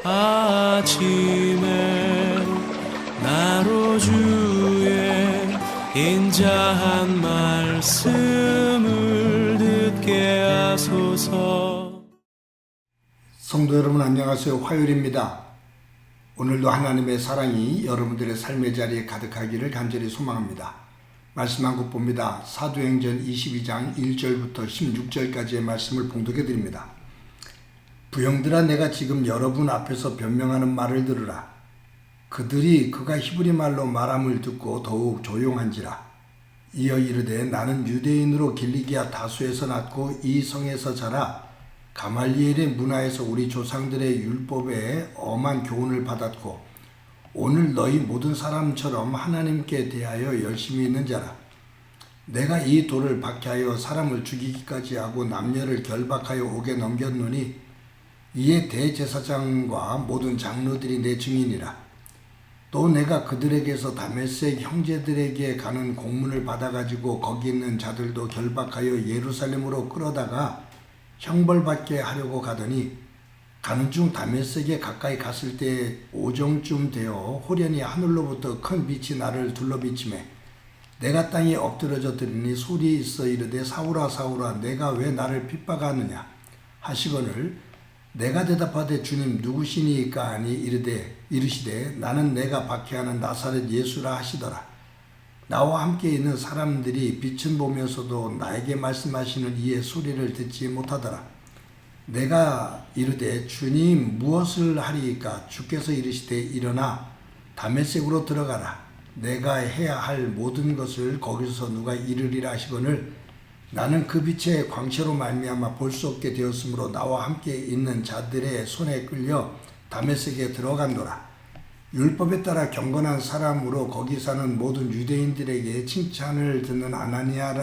아침에 나로 주의 인자한 말씀을 듣게 하소서. 성도 여러분 안녕하세요. 화요일입니다. 오늘도 하나님의 사랑이 여러분들의 삶의 자리에 가득하기를 간절히 소망합니다. 말씀 한 곳 봅니다. 사도행전 22장 1절부터 16절까지의 말씀을 봉독해 드립니다. 부형들아, 내가 지금 여러분 앞에서 변명하는 말을 들으라. 그들이 그가 히브리 말로 말함을 듣고 더욱 조용한지라. 이어 이르되 나는 유대인으로 길리기아 다수에서 났고 이 성에서 자라 가말리엘의 문화에서 우리 조상들의 율법에 엄한 교훈을 받았고 오늘 너희 모든 사람처럼 하나님께 대하여 열심히 있는 자라. 내가 이 돌을 박해하여 사람을 죽이기까지 하고 남녀를 결박하여 옥에 넘겼노니 이에 대제사장과 모든 장로들이 내 증인이라. 또 내가 그들에게서 다메섹 형제들에게 가는 공문을 받아가지고 거기 있는 자들도 결박하여 예루살렘으로 끌어다가 형벌받게 하려고 가더니 가는 중 다메섹에 가까이 갔을 때 오정쯤 되어 호련히 하늘로부터 큰 빛이 나를 둘러비치매 내가 땅에 엎드러져 들으니 소리 있어 이르되 사울아 사울아 내가 왜 나를 핍박하느냐 하시거늘 내가 대답하되 주님 누구시니까 하니 이르시되 나는 내가 박해하는 나사렛 예수라 하시더라. 나와 함께 있는 사람들이 빛은 보면서도 나에게 말씀하시는 이의 소리를 듣지 못하더라. 내가 이르되 주님 무엇을 하리이까? 주께서 이르시되 일어나 다메섹으로 들어가라. 내가 해야 할 모든 것을 거기서 누가 이르리라 하시거늘 나는 그 빛의 광채로 말미암아 볼 수 없게 되었으므로 나와 함께 있는 자들의 손에 끌려 다메섹에 들어간도라. 율법에 따라 경건한 사람으로 거기 사는 모든 유대인들에게 칭찬을 듣는 아나니아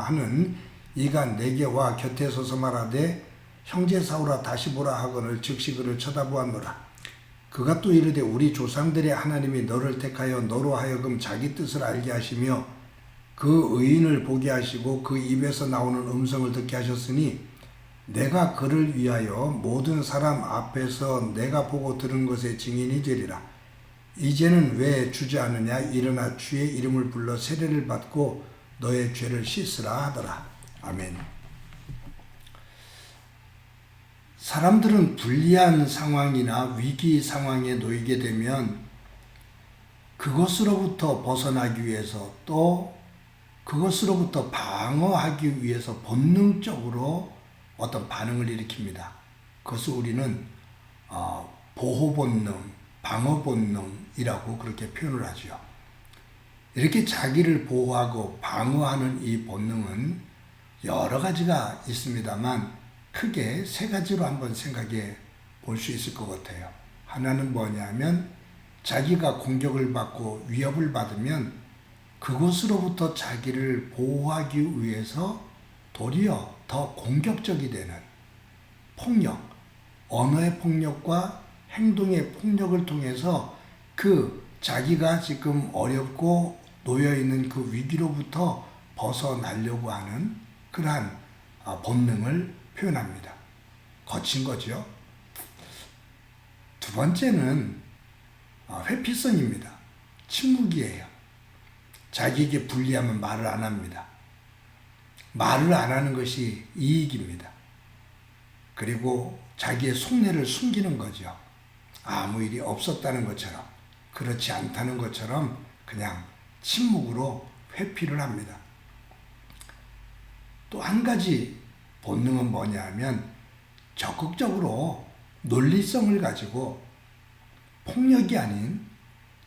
하는 이가 내게 와 곁에 서서 말하되 형제 사울아 다시 보라 하거늘 즉시 그를 쳐다보았노라. 그가 또 이르되 우리 조상들의 하나님이 너를 택하여 너로 하여금 자기 뜻을 알게 하시며 그 의인을 보게 하시고 그 입에서 나오는 음성을 듣게 하셨으니 내가 그를 위하여 모든 사람 앞에서 내가 보고 들은 것의 증인이 되리라. 이제는 왜 주저하느냐? 일어나 주의 이름을 불러 세례를 받고 너의 죄를 씻으라 하더라. 아멘. 사람들은 불리한 상황이나 위기 상황에 놓이게 되면 그것으로부터 벗어나기 위해서 또 그것으로부터 방어하기 위해서 본능적으로 어떤 반응을 일으킵니다. 그것을 우리는 보호본능, 방어본능이라고 그렇게 표현을 하죠. 이렇게 자기를 보호하고 방어하는 이 본능은 여러 가지가 있습니다만 크게 세 가지로 한번 생각해 볼 수 있을 것 같아요. 하나는 뭐냐면 자기가 공격을 받고 위협을 받으면 그것으로부터 자기를 보호하기 위해서 도리어 더 공격적이 되는 폭력, 언어의 폭력과 행동의 폭력을 통해서 그 자기가 지금 어렵고 놓여있는 그 위기로부터 벗어나려고 하는 그러한 본능을 표현합니다. 거친 거죠. 두 번째는 회피성입니다. 침묵이에요. 자기에게 불리하면 말을 안 합니다. 말을 안 하는 것이 이익입니다. 그리고 자기의 속내를 숨기는 거죠. 아무 일이 없었다는 것처럼, 그렇지 않다는 것처럼 그냥 침묵으로 회피를 합니다. 또 한 가지 본능은 뭐냐 하면 적극적으로 논리성을 가지고 폭력이 아닌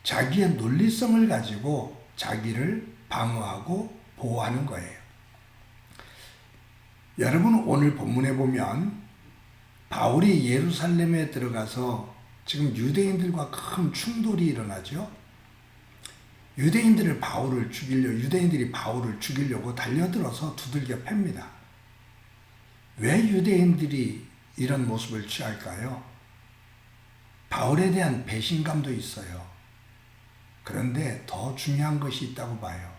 자기의 논리성을 가지고 자기를 방어하고 보호하는 거예요. 여러분 오늘 본문에 보면 바울이 예루살렘에 들어가서 지금 유대인들과 큰 충돌이 일어나죠. 유대인들이 바울을 죽이려고 달려들어서 두들겨 팹니다. 왜 유대인들이 이런 모습을 취할까요? 바울에 대한 배신감도 있어요. 그런데 더 중요한 것이 있다고 봐요.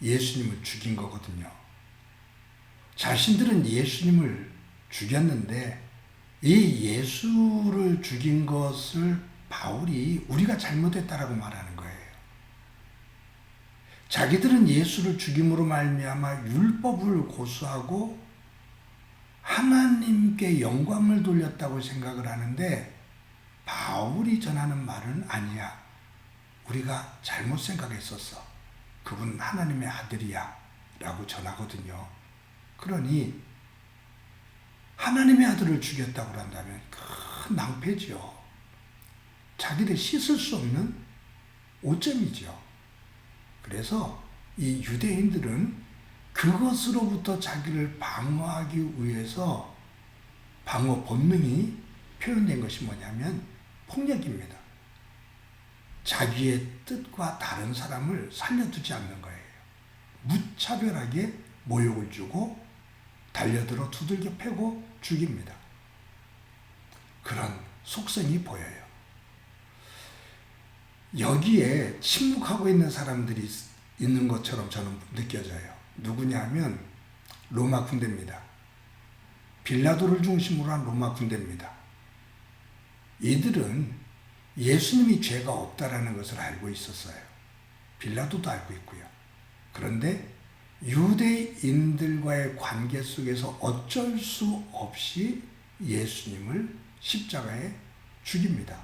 예수님을 죽인 거거든요. 자신들은 예수님을 죽였는데 이 예수를 죽인 것을 바울이 우리가 잘못했다라고 말하는 거예요. 자기들은 예수를 죽임으로 말미암아 율법을 고수하고 하나님께 영광을 돌렸다고 생각을 하는데, 바울이 전하는 말은 아니야. 우리가 잘못 생각했었어. 그분은 하나님의 아들이야 라고 전하거든요. 그러니 하나님의 아들을 죽였다고 한다면 큰 낭패죠. 자기들 씻을 수 없는 오점이죠. 그래서 이 유대인들은 그것으로부터 자기를 방어하기 위해서 방어 본능이 표현된 것이 뭐냐면 폭력입니다. 자기의 뜻과 다른 사람을 살려두지 않는 거예요. 무차별하게 모욕을 주고 달려들어 두들겨 패고 죽입니다. 그런 속성이 보여요. 여기에 침묵하고 있는 사람들이 있는 것처럼 저는 느껴져요. 누구냐면 로마 군대입니다. 빌라도를 중심으로 한 로마 군대입니다. 이들은 예수님이 죄가 없다라는 것을 알고 있었어요. 빌라도도 알고 있고요. 그런데 유대인들과의 관계 속에서 어쩔 수 없이 예수님을 십자가에 죽입니다.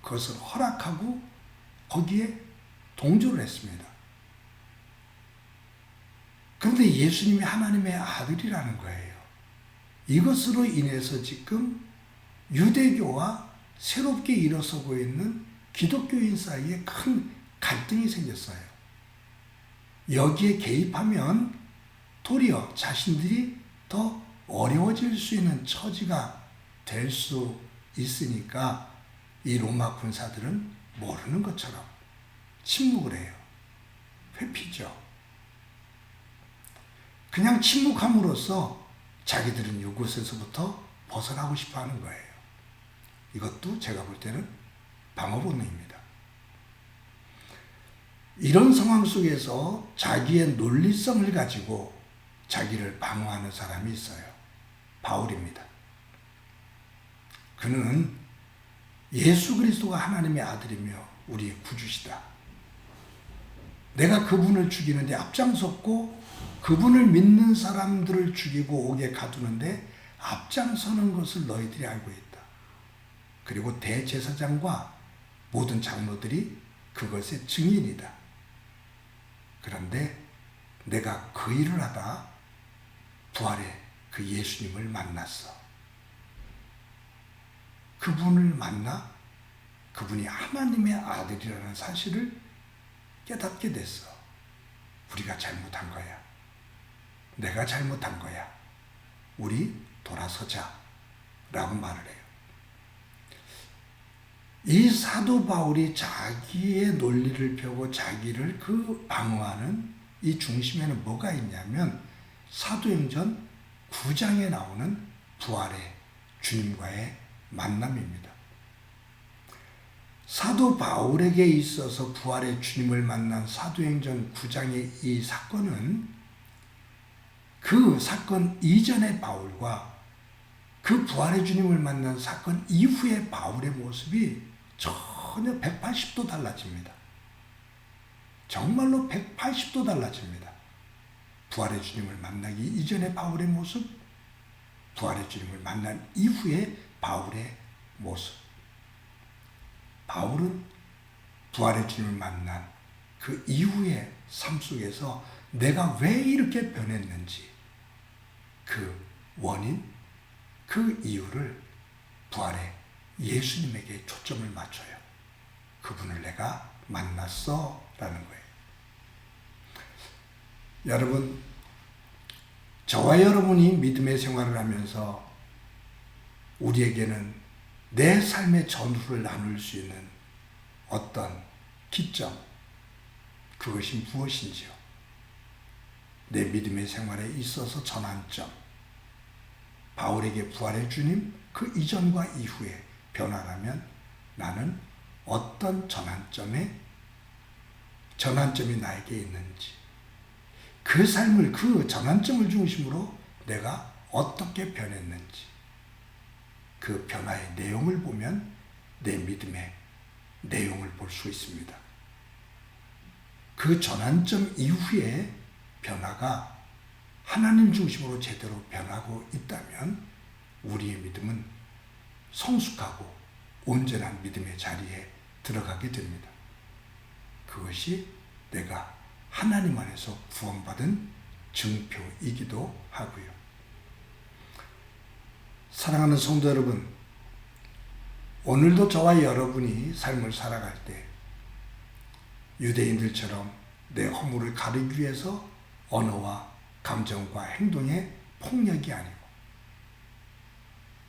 그것을 허락하고 거기에 동조를 했습니다. 그런데 예수님이 하나님의 아들이라는 거예요. 이것으로 인해서 지금 유대교와 새롭게 일어서고 있는 기독교인 사이에 큰 갈등이 생겼어요. 여기에 개입하면 도리어 자신들이 더 어려워질 수 있는 처지가 될 수 있으니까 이 로마 군사들은 모르는 것처럼 침묵을 해요. 회피죠. 그냥 침묵함으로써 자기들은 이곳에서부터 벗어나고 싶어 하는 거예요. 이것도 제가 볼 때는 방어 본능입니다. 이런 상황 속에서 자기의 논리성을 가지고 자기를 방어하는 사람이 있어요. 바울입니다. 그는 예수 그리스도가 하나님의 아들이며 우리의 구주시다. 내가 그분을 죽이는데 앞장섰고 그분을 믿는 사람들을 죽이고 옥에 가두는데 앞장서는 것을 너희들이 알고 있다. 그리고 대제사장과 모든 장로들이 그것의 증인이다. 그런데 내가 그 일을 하다 부활의 그 예수님을 만났어. 그분을 만나 그분이 하나님의 아들이라는 사실을 깨닫게 됐어. 우리가 잘못한 거야. 내가 잘못한 거야. 우리 돌아서자 라고 말을 해요. 이 사도 바울이 자기의 논리를 펴고 자기를 방어하는 이 중심에는 뭐가 있냐면 사도행전 9장에 나오는 부활의 주님과의 만남입니다. 사도 바울에게 있어서 부활의 주님을 만난 사도행전 9장의 이 사건은 그 사건 이전의 바울과 그 부활의 주님을 만난 사건 이후의 바울의 모습이 전혀 180도 달라집니다. 정말로 180도 달라집니다. 부활의 주님을 만나기 이전의 바울의 모습, 부활의 주님을 만난 이후의 바울의 모습. 바울은 부활의 주님을 만난 그 이후의 삶 속에서 내가 왜 이렇게 변했는지 그 원인, 그 이유를 부활의 예수님에게 초점을 맞춰요. 그분을 내가 만났어 라는 거예요. 여러분, 저와 여러분이 믿음의 생활을 하면서 우리에게는 내 삶의 전후를 나눌 수 있는 어떤 기점, 그것이 무엇인지요? 내 믿음의 생활에 있어서 전환점, 바울에게 부활의 주님 그 이전과 이후의 변화라면 나는 어떤 전환점이 나에게 있는지, 그 삶을, 그 전환점을 중심으로 내가 어떻게 변했는지, 그 변화의 내용을 보면 내 믿음의 내용을 볼 수 있습니다. 그 전환점 이후에 변화가 하나님 중심으로 제대로 변하고 있다면 우리의 믿음은 성숙하고 온전한 믿음의 자리에 들어가게 됩니다. 그것이 내가 하나님 안에서 구원받은 증표이기도 하고요. 사랑하는 성도 여러분, 오늘도 저와 여러분이 삶을 살아갈 때 유대인들처럼 내 허물을 가리기 위해서 언어와 감정과 행동의 폭력이 아니고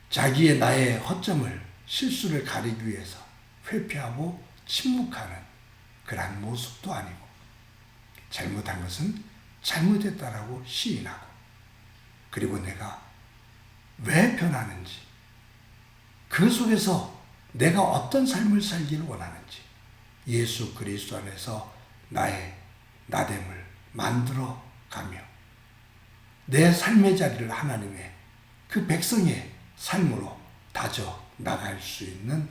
자기의 나의 허점을 실수를 가리기 위해서 회피하고 침묵하는 그러한 모습도 아니고 잘못한 것은 잘못했다라고 시인하고 그리고 내가 왜 변하는지 그 속에서 내가 어떤 삶을 살기를 원하는지 예수 그리스도 안에서 나의 나됨을 만들어 가며 내 삶의 자리를 하나님의 그 백성의 삶으로 다져 나갈 수 있는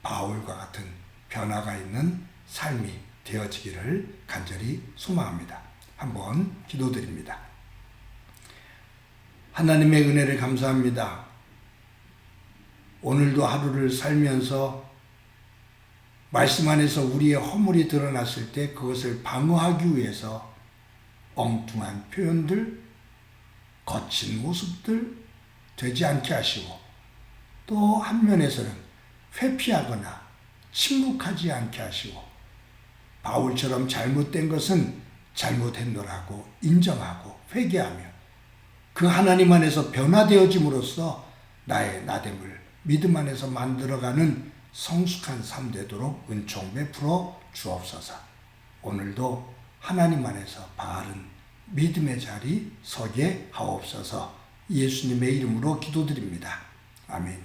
바울과 같은 변화가 있는 삶이 되어지기를 간절히 소망합니다. 한번 기도드립니다. 하나님의 은혜를 감사합니다. 오늘도 하루를 살면서 말씀 안에서 우리의 허물이 드러났을 때 그것을 방어하기 위해서 엉뚱한 표현들, 거친 모습들 되지 않게 하시고 또 한면에서는 회피하거나 침묵하지 않게 하시고 바울처럼 잘못된 것은 잘못했노라고 인정하고 회개하며 그 하나님 안에서 변화되어짐으로써 나의 나됨을 믿음 안에서 만들어가는 성숙한 삶 되도록 은총 베풀어 주옵소서. 오늘도 하나님 안에서 바른 믿음의 자리 서게 하옵소서. 예수님의 이름으로 기도드립니다. 아멘.